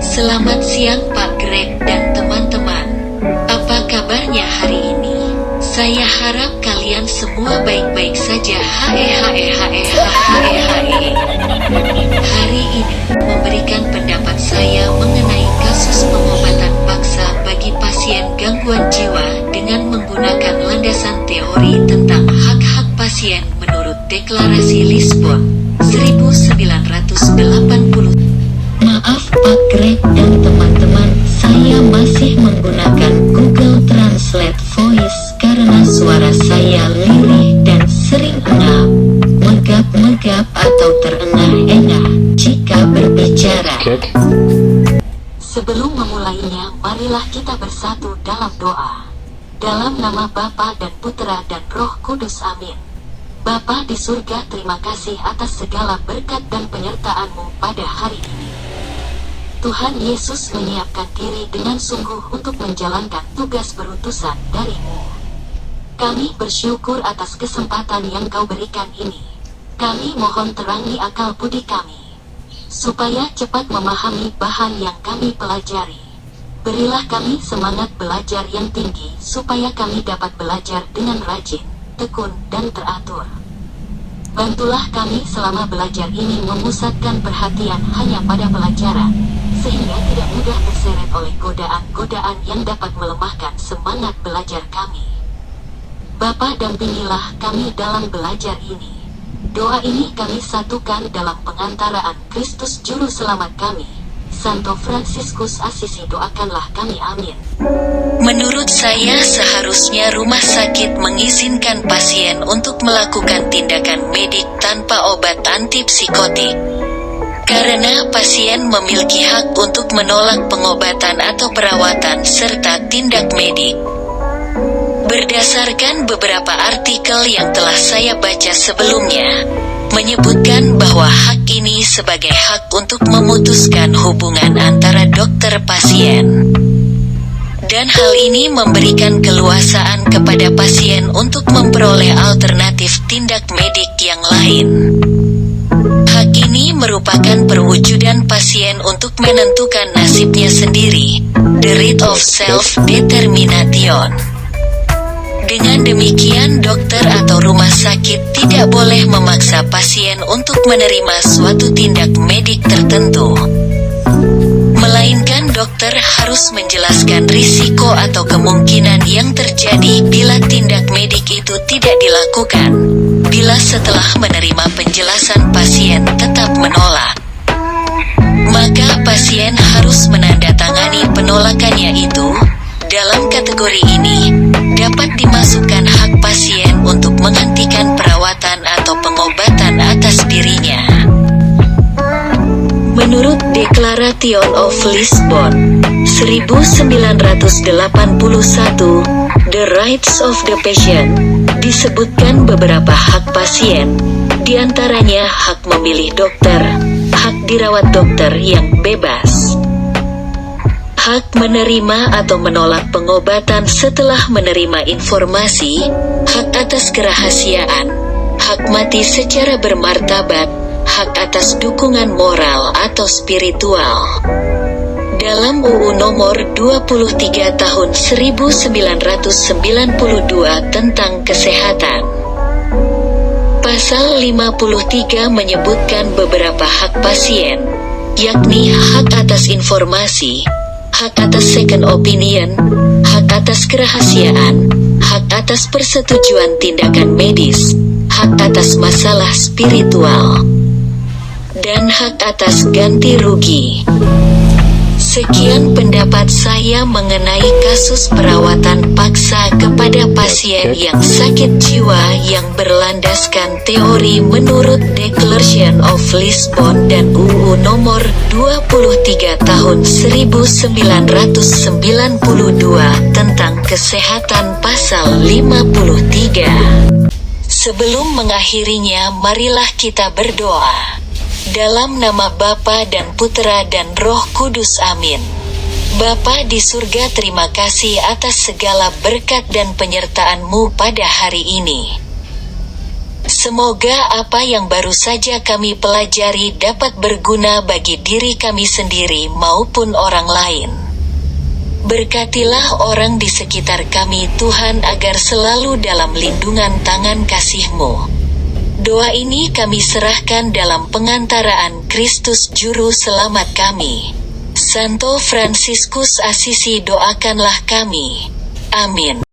Selamat siang Pak Greg dan teman-teman. Apa kabarnya hari ini? Saya harap kalian semua baik-baik saja. Hari ini memberikan pendapat saya mengenai kasus pengobatan paksa bagi pasien gangguan jiwa dengan menggunakan landasan teori tentang hak-hak pasien menurut Deklarasi Lisbon 1980. Maaf Pak Greg dan teman-teman, saya masih menggunakan Google Translate Voice karena suara saya lirih dan sering engap, megap-megap atau terengah-engah jika berbicara. Sebelum memulainya, marilah kita bersatu dalam doa. Dalam nama Bapa dan Putra dan Roh Kudus, amin. Bapa di surga, terima kasih atas segala berkat dan penyertaan-Mu pada hari ini. Tuhan Yesus menyiapkan diri dengan sungguh untuk menjalankan tugas berutusan dari-Mu. Kami bersyukur atas kesempatan yang Kau berikan ini. Kami mohon terangi akal budi kami, supaya cepat memahami bahan yang kami pelajari. Berilah kami semangat belajar yang tinggi, supaya kami dapat belajar dengan rajin, tekun, dan teratur. Bantulah kami selama belajar ini memusatkan perhatian hanya pada pelajaran, sehingga tidak mudah terseret oleh godaan-godaan yang dapat melemahkan semangat belajar kami. Bapa, dampingilah kami dalam belajar ini. Doa ini kami satukan dalam pengantaraan Kristus Juru Selamat kami, Santo Fransiskus Asisi. Doakanlah kami, amin. Menurut saya seharusnya rumah sakit mengizinkan pasien untuk melakukan tindakan medik tanpa obat antipsikotik. Karena pasien memiliki hak untuk menolak pengobatan atau perawatan serta tindak medik. Berdasarkan beberapa artikel yang telah saya baca sebelumnya, menyebutkan bahwa hak ini sebagai hak untuk memutuskan hubungan antara dokter pasien. Dan hal ini memberikan keluasaan kepada pasien untuk memperoleh alternatif tindak medik yang lain. Hak ini merupakan perwujudan pasien untuk menentukan nasibnya sendiri, the right of self-determination. Dengan demikian, dokter atau rumah sakit tidak boleh memaksa pasien untuk menerima suatu tindak medik tertentu. Melainkan dokter harus menjelaskan risiko atau kemungkinan yang terjadi bila tindak medik itu tidak dilakukan. Bila setelah menerima penjelasan pasien tetap menolak, maka pasien harus menandatangani penolakannya itu. Dalam kategori ini, dapat dimasukkan hak pasien untuk menghentikan perawatan atau pengobatan atas dirinya. Menurut Declaration of Lisbon 1981, The Rights of the Patient, disebutkan beberapa hak pasien, diantaranya hak memilih dokter, hak dirawat dokter yang bebas, hak menerima atau menolak pengobatan setelah menerima informasi, hak atas kerahasiaan, hak mati secara bermartabat, hak atas dukungan moral atau spiritual. Dalam UU Nomor 23 Tahun 1992 tentang Kesehatan, Pasal 53 menyebutkan beberapa hak pasien, yakni hak atas informasi, hak atas second opinion, hak atas kerahasiaan, hak atas persetujuan tindakan medis, hak atas masalah spiritual, dan hak atas ganti rugi. Sekian pendapat saya mengenai kasus perawatan paksa kepada pasien yang sakit jiwa yang berlandaskan teori menurut Declaration of Lisbon dan UU Nomor 23 Tahun 1992 tentang Kesehatan Pasal 53. Sebelum mengakhirinya, marilah kita berdoa. Dalam nama Bapa dan Putra dan Roh Kudus, amin. Bapa di surga, terima kasih atas segala berkat dan penyertaan-Mu pada hari ini. Semoga apa yang baru saja kami pelajari dapat berguna bagi diri kami sendiri maupun orang lain. Berkatilah orang di sekitar kami Tuhan agar selalu dalam lindungan tangan kasih-Mu. Doa ini kami serahkan dalam pengantaraan Kristus Juru Selamat kami. Santo Fransiskus Asisi doakanlah kami. Amin.